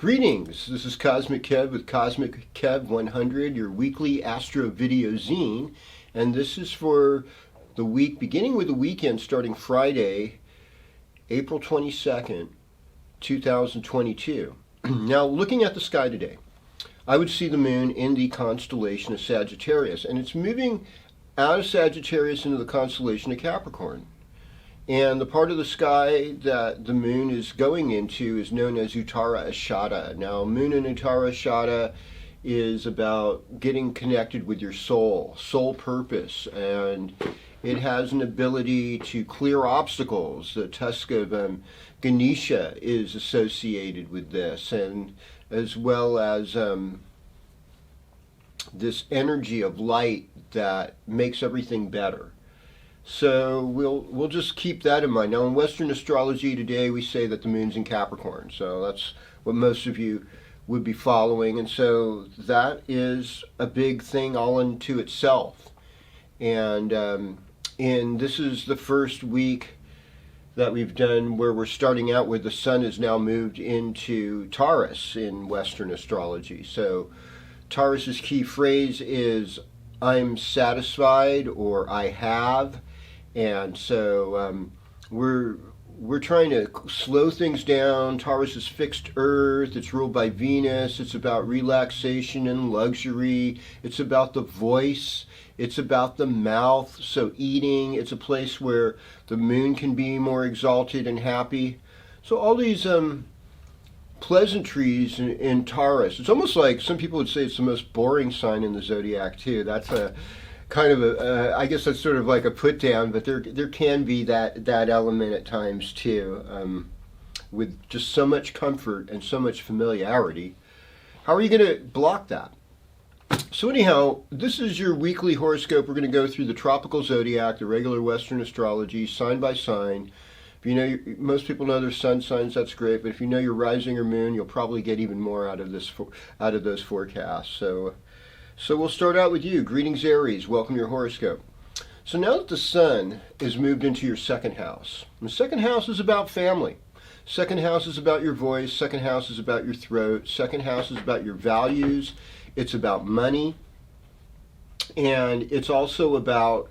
Greetings, this is Cosmic Kev with Cosmic Kev 100, your weekly astro video zine, and this is for the week beginning with the weekend starting Friday, April 22nd, 2022. Now, looking at the sky today, I would see the moon in the constellation of Sagittarius, and it's moving out of Sagittarius into the constellation of Capricorn. And the part of the sky that the moon is going into is known as Uttara Ashada. Now, moon in Uttara Ashada is about getting connected with your soul purpose, and it has an ability to clear obstacles. The tusk of Ganesha is associated with this, and as well as this energy of light that makes everything better. So we'll just keep that in mind. Now, in Western astrology today, we say that the moon's in Capricorn. So that's what most of you would be following. And so that is a big thing all unto itself. And this is the first week that we've done where we're starting out where the sun is now moved into Taurus in Western astrology. So Taurus's key phrase is, I'm satisfied, or I have. And so we're trying to slow things down. Taurus is fixed earth. It's ruled by Venus. It's about relaxation and luxury. It's about the voice. It's about the mouth. So eating. It's a place where the moon can be more exalted and happy. So all these pleasantries in Taurus. It's almost like some people would say it's the most boring sign in the zodiac too. That's a kind of a, I guess that's sort of like a put down, but there can be that element at times too, with just so much comfort and so much familiarity. How are you going to block that? So anyhow, this is your weekly horoscope. We're going to go through the tropical zodiac, the regular Western astrology, sign by sign. If you know, most people know their sun signs, that's great. But if you know your rising or moon, you'll probably get even more out of those forecasts. So we'll start out with you. Greetings, Aries. Welcome to your horoscope. So now that the sun is moved into your second house, the second house is about family. Second house is about your voice. Second house is about your throat. Second house is about your values. It's about money. And it's also about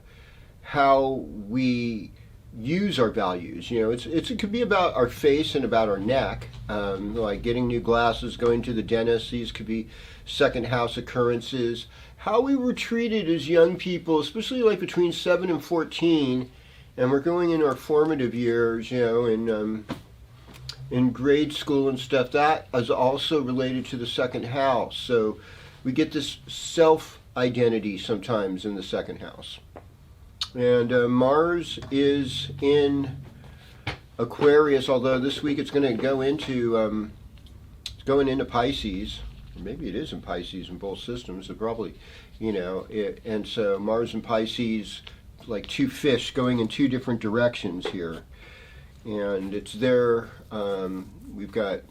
how we use our values. You know, it could be about our face and about our neck, like getting new glasses, going to the dentist. These could be second house occurrences. How we were treated as young people, especially like between 7 and 14, and we're going into our formative years, you know, in grade school and stuff. That is also related to the second house. So we get this self-identity sometimes in the second house. And Mars is in Aquarius, although this week it's going to go into it's going into Pisces. Or maybe it is in Pisces in both systems. So probably, you know, and so Mars and Pisces, like two fish going in two different directions here. And it's there. We've got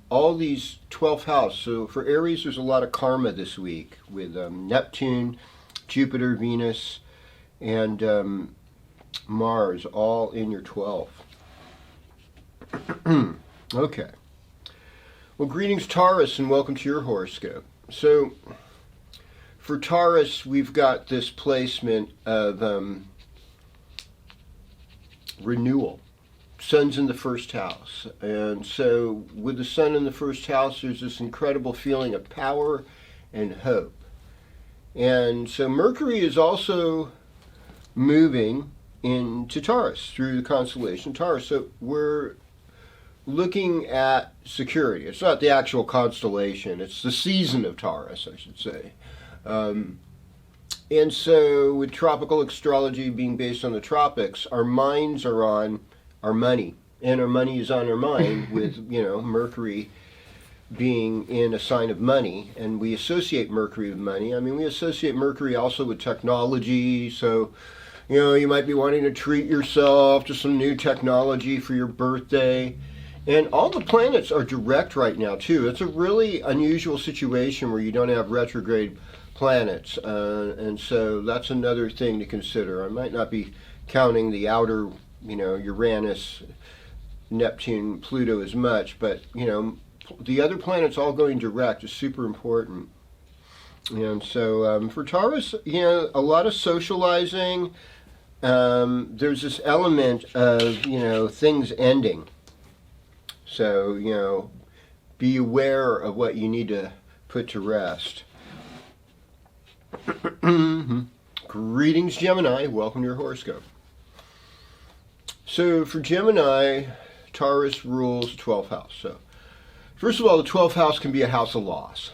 all these 12th house. So for Aries, there's a lot of karma this week with Neptune, Jupiter, Venus, and Mars all in your 12th. Okay. Well, greetings, Taurus, and welcome to your horoscope. So for Taurus, we've got this placement of renewal. Sun's in the first house. And so with the sun in the first house, there's this incredible feeling of power and hope. And so Mercury is also moving into Taurus through the constellation Taurus. So we're looking at security. It's not the actual constellation, it's the season of Taurus, I should say. And so with tropical astrology being based on the tropics, our minds are on our money, and our money is on our mind with, you know, Mercury being in a sign of money, and we associate Mercury with money. I mean, we associate Mercury also with technology. So, you know, you might be wanting to treat yourself to some new technology for your birthday. And all the planets are direct right now too. It's a really unusual situation where you don't have retrograde planets, and so that's another thing to consider. I might not be counting the outer, you know, Uranus, Neptune, Pluto as much, but you know, the other planets all going direct is super important. And so for Taurus, you know, a lot of socializing. There's this element of, you know, things ending. So, you know, be aware of what you need to put to rest. Greetings, Gemini. Welcome to your horoscope. So for Gemini, Taurus rules the 12th house. So first of all, the 12th house can be a house of loss.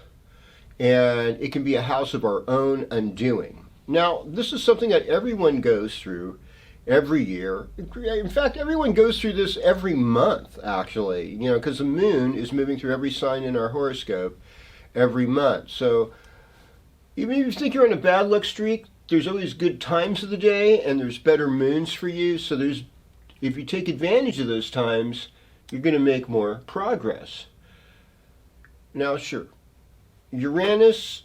And it can be a house of our own undoing. Now, this is something that everyone goes through every year. In fact, everyone goes through this every month, actually, you know, because the moon is moving through every sign in our horoscope every month. So even if you think you're on a bad luck streak, there's always good times of the day and there's better moons for you. So if you take advantage of those times, you're going to make more progress. Now, sure, Uranus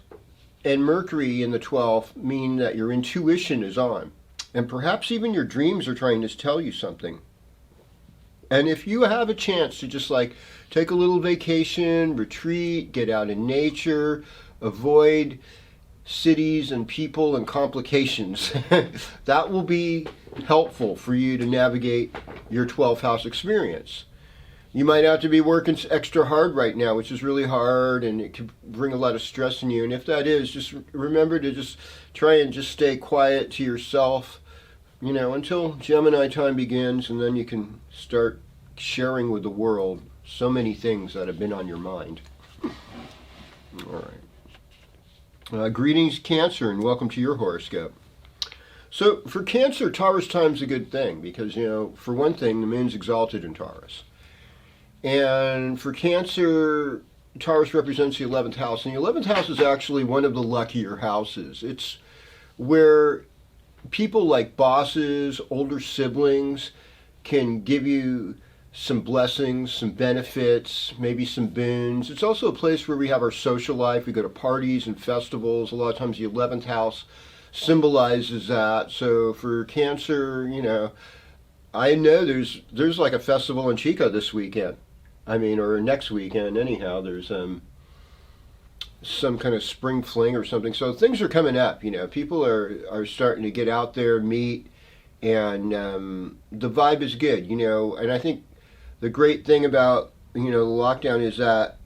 and Mercury in the 12th mean that your intuition is on. And perhaps even your dreams are trying to tell you something. And if you have a chance to just like take a little vacation, retreat, get out in nature, avoid cities and people and complications, that will be helpful for you to navigate your 12th house experience. You might have to be working extra hard right now, which is really hard, and it can bring a lot of stress in you. And if that is, just remember to just try and just stay quiet to yourself, you know, until Gemini time begins, and then you can start sharing with the world so many things that have been on your mind. All right. Greetings, Cancer, and welcome to your horoscope. So for Cancer, Taurus time's a good thing because, you know, for one thing, the moon's exalted in Taurus. And for Cancer, Taurus represents the 11th house. And the 11th house is actually one of the luckier houses. It's where people like bosses, older siblings can give you some blessings, some benefits, maybe some boons. It's also a place where we have our social life. We go to parties and festivals. A lot of times the 11th house symbolizes that. So for Cancer, you know, I know there's like a festival in Chico this weekend. I mean, or next weekend anyhow. There's some kind of spring fling or something. So things are coming up, you know. People are starting to get out there, meet, and the vibe is good, you know. And I think the great thing about, you know, the lockdown is that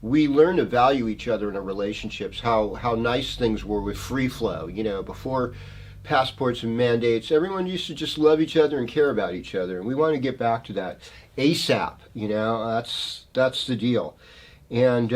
we learn to value each other in our relationships, how nice things were with free flow, you know. Before passports and mandates, everyone used to just love each other and care about each other, and we want to get back to that ASAP, you know. That's the deal. And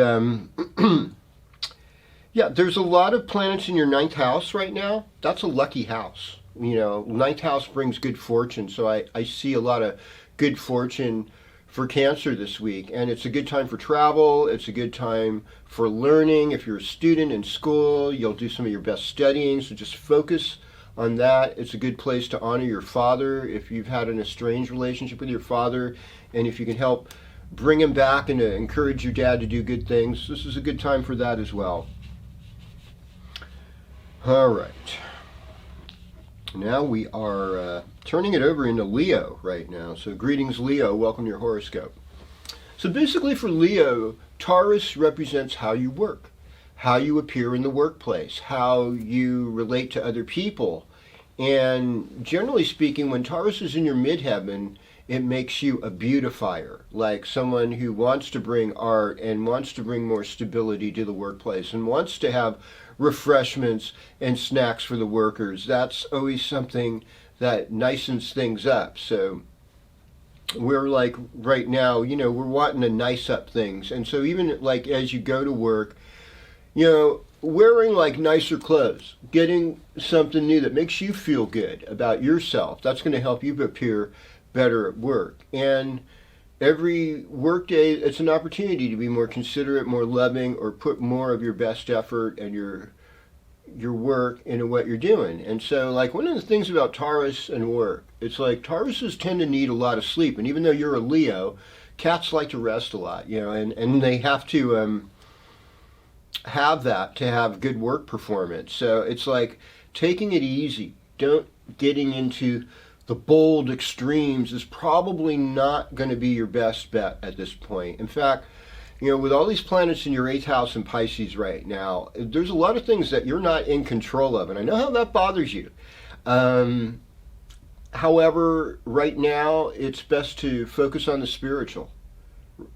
yeah, there's a lot of planets in your 9th house right now. That's a lucky house, you know. 9th house brings good fortune, so I see a lot of good fortune for Cancer this week. And it's a good time for travel. It's a good time for learning. If you're a student in school, you'll do some of your best studying, so just focus on that. It's a good place to honor your father if you've had an estranged relationship with your father, and if you can help bring him back and to encourage your dad to do good things, this is a good time for that as well. All right. Now we are turning it over into Leo right now. So greetings, Leo. Welcome to your horoscope. So basically for Leo, Taurus represents how you work, how you appear in the workplace, how you relate to other people. And generally speaking, when Taurus is in your midheaven, it makes you a beautifier, like someone who wants to bring art and wants to bring more stability to the workplace and wants to have refreshments and snacks for the workers. That's always something that nicens things up. So we're like right now, you know, we're wanting to nice up things. And so even like as you go to work, you know, wearing like nicer clothes, getting something new that makes you feel good about yourself, that's going to help you appear better at work. And every work day, it's an opportunity to be more considerate, more loving, or put more of your best effort and your work into what you're doing. And so like one of the things about Taurus and work, it's like Tauruses tend to need a lot of sleep. And even though you're a Leo, cats like to rest a lot, you know, and they have to have that to have good work performance. So it's like taking it easy. Don't getting into the bold extremes is probably not going to be your best bet at this point. In fact, You know, with all these planets in your 8th house in Pisces right now, there's a lot of things that you're not in control of, and I know how that bothers you. However, right now, it's best to focus on the spiritual,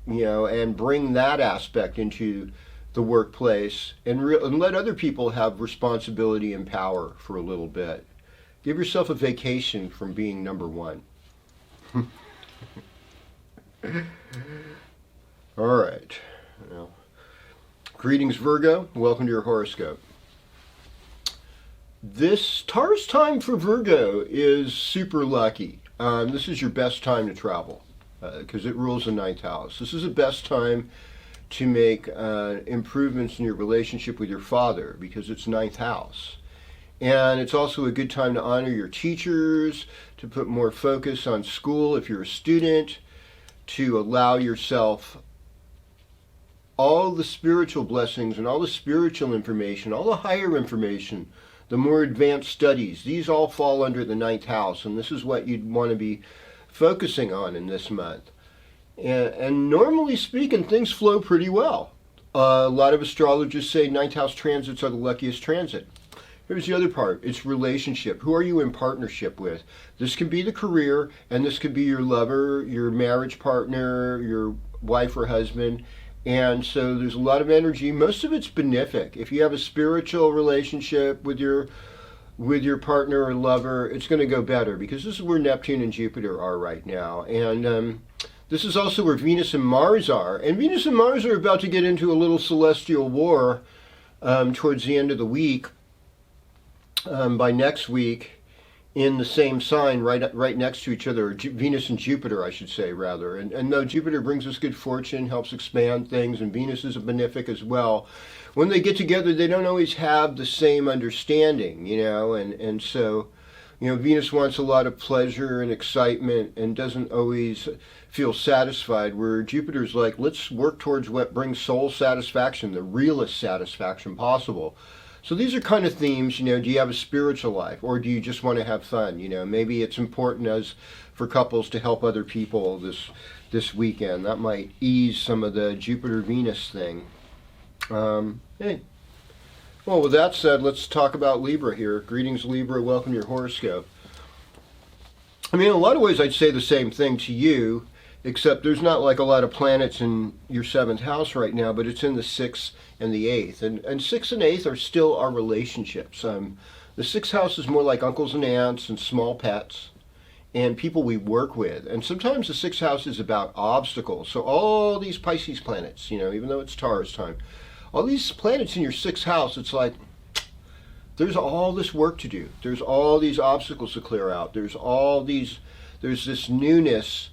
you know, and bring that aspect into the workplace, and let other people have responsibility and power for a little bit. Give yourself a vacation from being number one. All right. Well, greetings, Virgo. Welcome to your horoscope. This Taurus time for Virgo is super lucky. This is your best time to travel because it rules the 9th house. This is the best time to make improvements in your relationship with your father because it's 9th house. And it's also a good time to honor your teachers, to put more focus on school if you're a student, to allow yourself all the spiritual blessings and all the spiritual information, all the higher information, the more advanced studies. These all fall under the 9th house, and this is what you'd want to be focusing on in this month. And normally speaking, things flow pretty well. A lot of astrologers say 9th house transits are the luckiest transit. Here's the other part. It's relationship. Who are you in partnership with? This can be the career, and this could be your lover, your marriage partner, your wife or husband. And so there's a lot of energy. Most of it's benefic. If you have a spiritual relationship with your partner or lover, it's going to go better because this is where Neptune and Jupiter are right now. And this is also where Venus and Mars are. And Venus and Mars are about to get into a little celestial war towards the end of the week. By next week, in the same sign, right next to each other, Venus and Jupiter, I should say, rather. And though Jupiter brings us good fortune, helps expand things, and Venus is a benefic as well, when they get together, they don't always have the same understanding, you know, and so, you know, Venus wants a lot of pleasure and excitement and doesn't always feel satisfied, where Jupiter's like, let's work towards what brings soul satisfaction, the realest satisfaction possible. So these are kind of themes, you know, do you have a spiritual life or do you just want to have fun? You know, maybe it's important as for couples to help other people this weekend. That might ease some of the Jupiter-Venus thing. Hey. Well, with that said, let's talk about Libra here. Greetings, Libra. Welcome to your horoscope. I mean, in a lot of ways, I'd say the same thing to you, except there's not like a lot of planets in your 7th house right now, but it's in the 6th and the 8th. And 6th and 8th are still our relationships. The 6th house is more like uncles and aunts and small pets and people we work with. And sometimes the 6th house is about obstacles. So all these Pisces planets, you know, even though it's Taurus time, all these planets in your 6th house, it's like, there's all this work to do. There's all these obstacles to clear out. There's this newness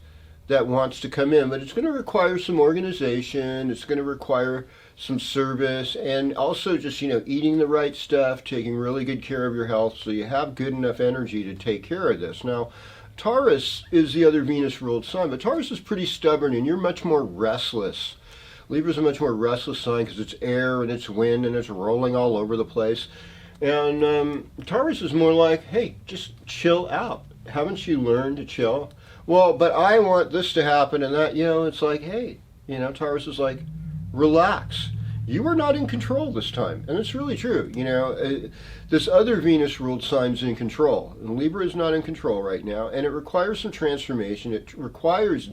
that wants to come in, but it's going to require some organization. It's going to require some service, and also just, you know, eating the right stuff, taking really good care of your health so you have good enough energy to take care of this. Now, Taurus is the other Venus-ruled sign, but Taurus is pretty stubborn, and you're much more restless. Libra's a much more restless sign because it's air and it's wind and it's rolling all over the place. And Taurus is more like, hey, just chill out. Haven't you learned to chill? Well, but I want this to happen and that, you know, it's like, hey, you know, Taurus is like, relax. You are not in control this time. And it's really true. You know, this other Venus-ruled sign's in control. And Libra is not in control right now. And it requires some transformation. It requires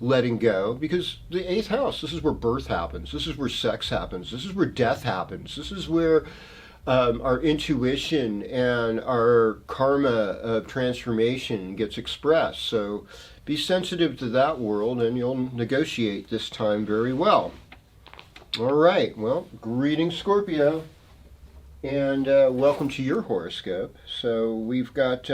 letting go, because the 8th house, this is where birth happens. This is where sex happens. This is where death happens. This is where our intuition and our karma of transformation gets expressed. So be sensitive to that world and you'll negotiate this time very well. All right, well, greetings, Scorpio, and welcome to your horoscope. So we've got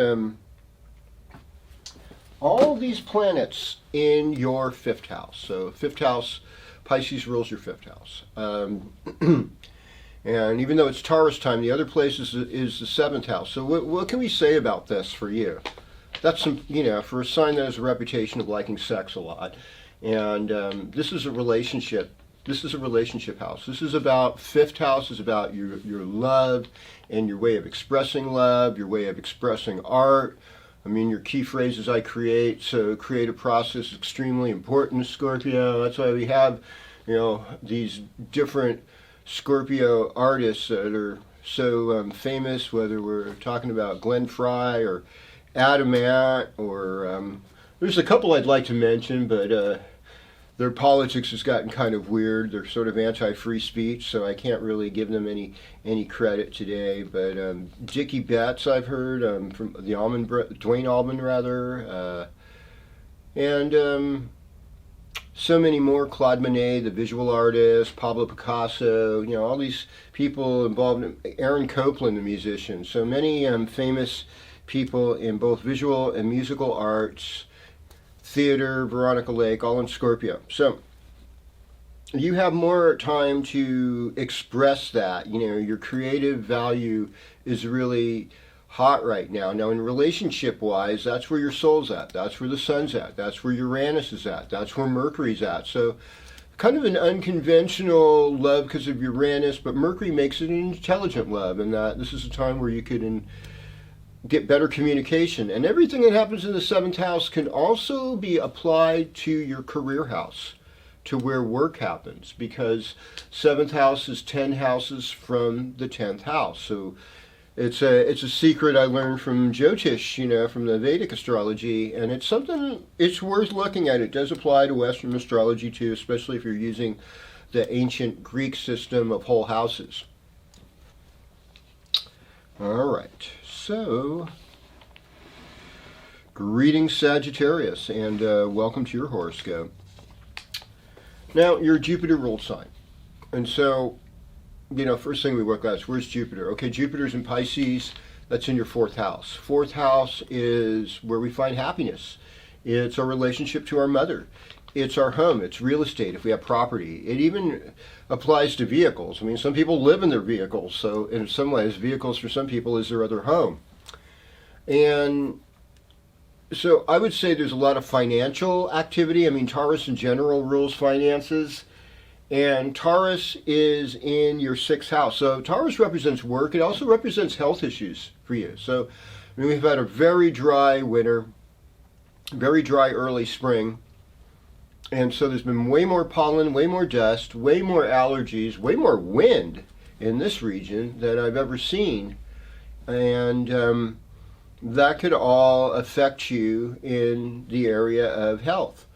all these planets in your 5th house. So 5th house, Pisces rules your 5th house. And even though it's Taurus time, the other place is the 7th house. So what can we say about this for you? That's some, you know, for a sign that has a reputation of liking sex a lot. And this is a relationship. This is a relationship house. This is about, 5th house is about your love and your way of expressing love, your way of expressing art. I mean, your key phrases I create. So creative process is extremely important, Scorpio. That's why we have these different Scorpio artists that are so famous, whether we're talking about Glenn Fry or Adamant, or there's a couple I'd like to mention, but their politics has gotten kind of weird. They're sort of anti-free speech, so I can't really give them any credit today. But Dickie Betts, I've heard, from the Dwayne Allman, rather, and so many more. Claude Monet, the visual artist, Pablo Picasso, all these people involved. Aaron Copland, the musician. So many famous people in both visual and musical arts, theater, Veronica Lake, all in Scorpio. So you have more time to express that. Your creative value is really hot right now. Now, in relationship-wise, that's where your soul's at. That's where the sun's at. That's where Uranus is at. That's where Mercury's at. So kind of an unconventional love because of Uranus, but Mercury makes it an intelligent love, and that this is a time where you could get better communication. And everything that happens in the 7th house can also be applied to your career house, to where work happens, because 7th house is 10 houses from the 10th house. So it's a secret I learned from Jyotish, from the Vedic astrology, and it's something it's worth looking at. It does apply to Western astrology too, especially if you're using the ancient Greek system of whole houses. All right, so greetings, Sagittarius, and welcome to your horoscope. Now, you're a Jupiter ruled sign, and so first thing we work out is, where's Jupiter? Okay, Jupiter's in Pisces. That's in your 4th house. 4th house is where we find happiness. It's our relationship to our mother. It's our home. It's real estate if we have property. It even applies to vehicles. I mean, some people live in their vehicles. So in some ways, vehicles for some people is their other home. And so I would say there's a lot of financial activity. I mean, Taurus in general rules finances. And Taurus is in your 6th house. So Taurus represents work. It also represents health issues for you. So we've had a very dry winter, very dry early spring. And so there's been way more pollen, way more dust, way more allergies, way more wind in this region than I've ever seen. And that could all affect you in the area of health.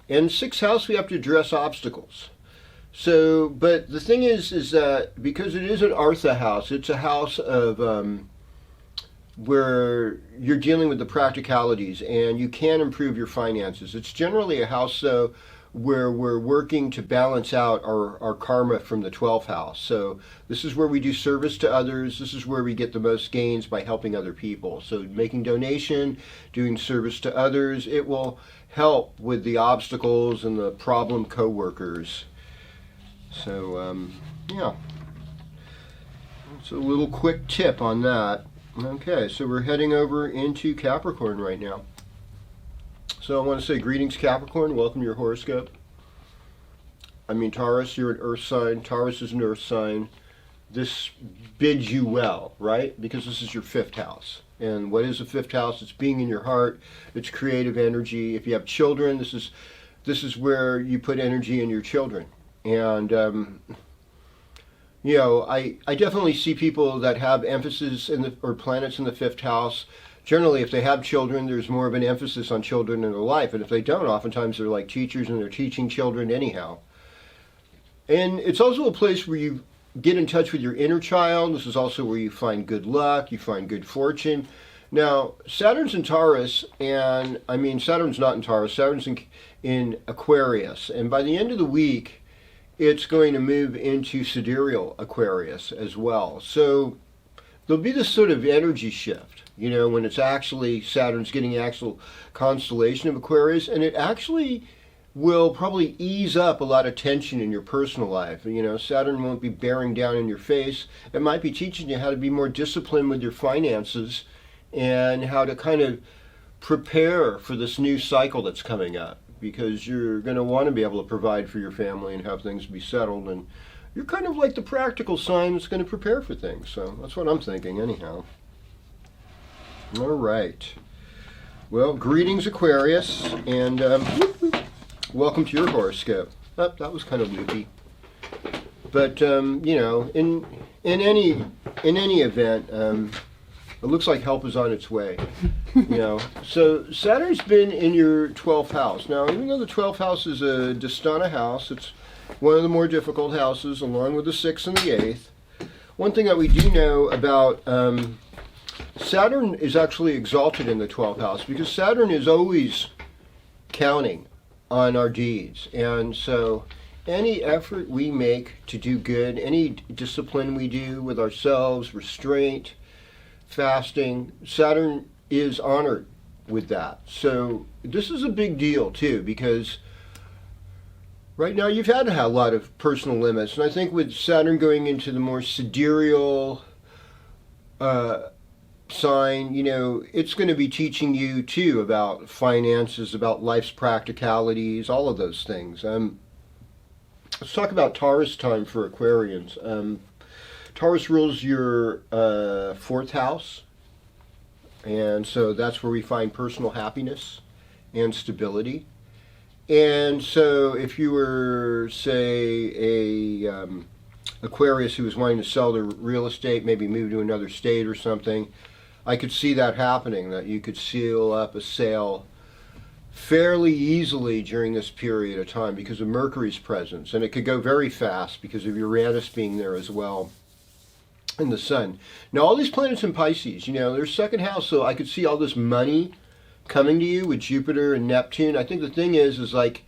In 6th house, we have to address obstacles. So, but the thing is that because it is an Artha house, it's a house of where you're dealing with the practicalities and you can improve your finances. It's generally a house, though, where we're working to balance out our karma from the 12th house. So this is where we do service to others. This is where we get the most gains by helping other people. So making donation, doing service to others, it will help with the obstacles and the problem co-workers. So, yeah, it's a little quick tip on that. Okay, so we're heading over into Capricorn right now. So I want to say greetings, Capricorn. Welcome to your horoscope. I mean, Taurus, you're an earth sign. Taurus is an earth sign. This bids you well, right? Because this is your 5th house. And what is the 5th house? It's being in your heart. It's creative energy. If you have children, this is where you put energy in your children. And, I definitely see people that have emphasis or planets in the 5th house. Generally, if they have children, there's more of an emphasis on children in their life. And if they don't, oftentimes they're like teachers and they're teaching children anyhow. And it's also a place where you get in touch with your inner child. This is also where you find good luck, you find good fortune. Now, Saturn's in Taurus, and I mean, Saturn's not in Taurus, Saturn's in Aquarius. And by the end of the week, it's going to move into sidereal Aquarius as well. So there'll be this sort of energy shift, when it's actually Saturn's getting the actual constellation of Aquarius, and it actually will probably ease up a lot of tension in your personal life. Saturn won't be bearing down in your face. It might be teaching you how to be more disciplined with your finances and how to kind of prepare for this new cycle that's coming up, because you're going to want to be able to provide for your family and have things be settled, and you're kind of like the practical sign that's going to prepare for things. So that's what I'm thinking anyhow. All right. Well, greetings, Aquarius, and welcome to your horoscope. Oh, that was kind of loopy. But you know, in any event, it looks like help is on its way. You know, so Saturn's been in your 12th house. Now, even though the 12th house is a Distana house, it's one of the more difficult houses, along with the 6th and the 8th. One thing that we do know about Saturn is actually exalted in the 12th house, because Saturn is always counting on our deeds. And so any effort we make to do good, any discipline we do with ourselves, restraint, fasting, Saturn is honored with that. So this is a big deal too, because right now you've had to have a lot of personal limits. And I think with Saturn going into the more sidereal sign, you know, it's going to be teaching you too about finances, about life's practicalities, all of those things. Let's talk about Taurus time for Aquarians. Taurus rules your 4th house, and so that's where we find personal happiness and stability. And so if you were, say, a Aquarius who was wanting to sell their real estate, maybe move to another state or something, I could see that happening, that you could seal up a sale fairly easily during this period of time because of Mercury's presence. And it could go very fast because of Uranus being there as well, and the Sun. Now, all these planets in Pisces, you know, their 2nd house, so I could see all this money coming to you with Jupiter and Neptune. I think the thing is like,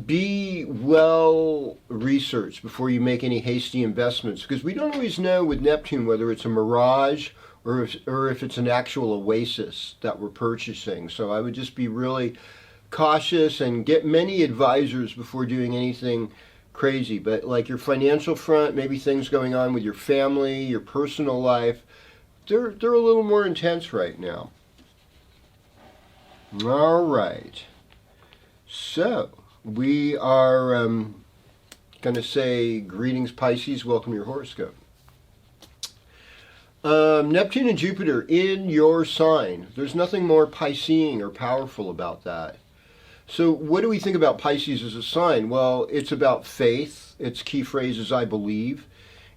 be well researched before you make any hasty investments, because we don't always know with Neptune whether it's a mirage or if it's an actual oasis that we're purchasing. So I would just be really cautious and get many advisors before doing anything crazy. But like your financial front, maybe things going on with your family, your personal life, they're a little more intense right now. All right. So we are going to say greetings, Pisces. Welcome to your horoscope. Neptune and Jupiter in your sign. There's nothing more Piscean or powerful about that. So what do we think about Pisces as a sign? Well, it's about faith. Its key phrase is I believe.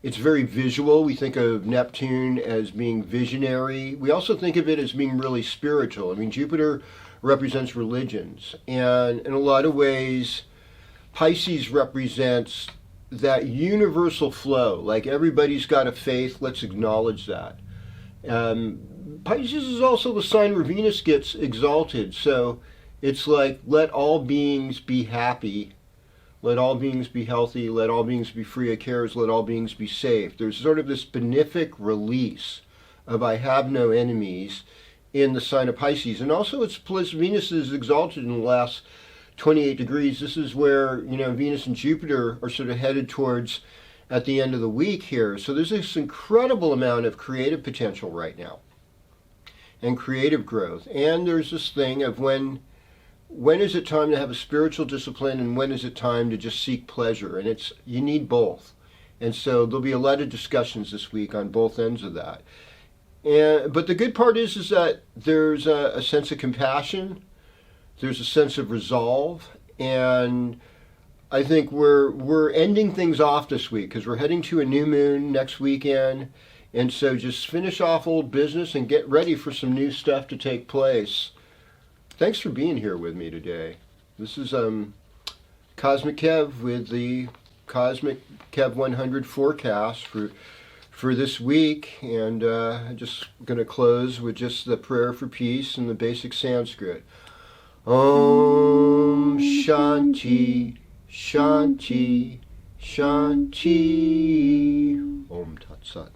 It's very visual. We think of Neptune as being visionary. We also think of it as being really spiritual. I mean, Jupiter represents religions. And in a lot of ways, Pisces represents that universal flow. Like everybody's got a faith. Let's acknowledge that. Pisces is also the sign where Venus gets exalted. So it's like, let all beings be happy. Let all beings be healthy. Let all beings be free of cares. Let all beings be safe. There's sort of this benefic release of I have no enemies in the sign of Pisces. And also it's Venus is exalted in the last 28 degrees. This is where, you know, Venus and Jupiter are sort of headed towards at the end of the week here. So there's this incredible amount of creative potential right now and creative growth. And there's this thing of when is it time to have a spiritual discipline and when is it time to just seek pleasure? And you need both. And so there'll be a lot of discussions this week on both ends of that. But the good part is that there's a sense of compassion, there's a sense of resolve, and I think we're ending things off this week because we're heading to a new moon next weekend. And so just finish off old business and get ready for some new stuff to take place. Thanks for being here with me today. This is Cosmic Kev with the Cosmic Kev 100 forecast for this week. And I'm just going to close with just the prayer for peace and the basic Sanskrit. Om Shanti, Shanti, Shanti. Om Tat Sat.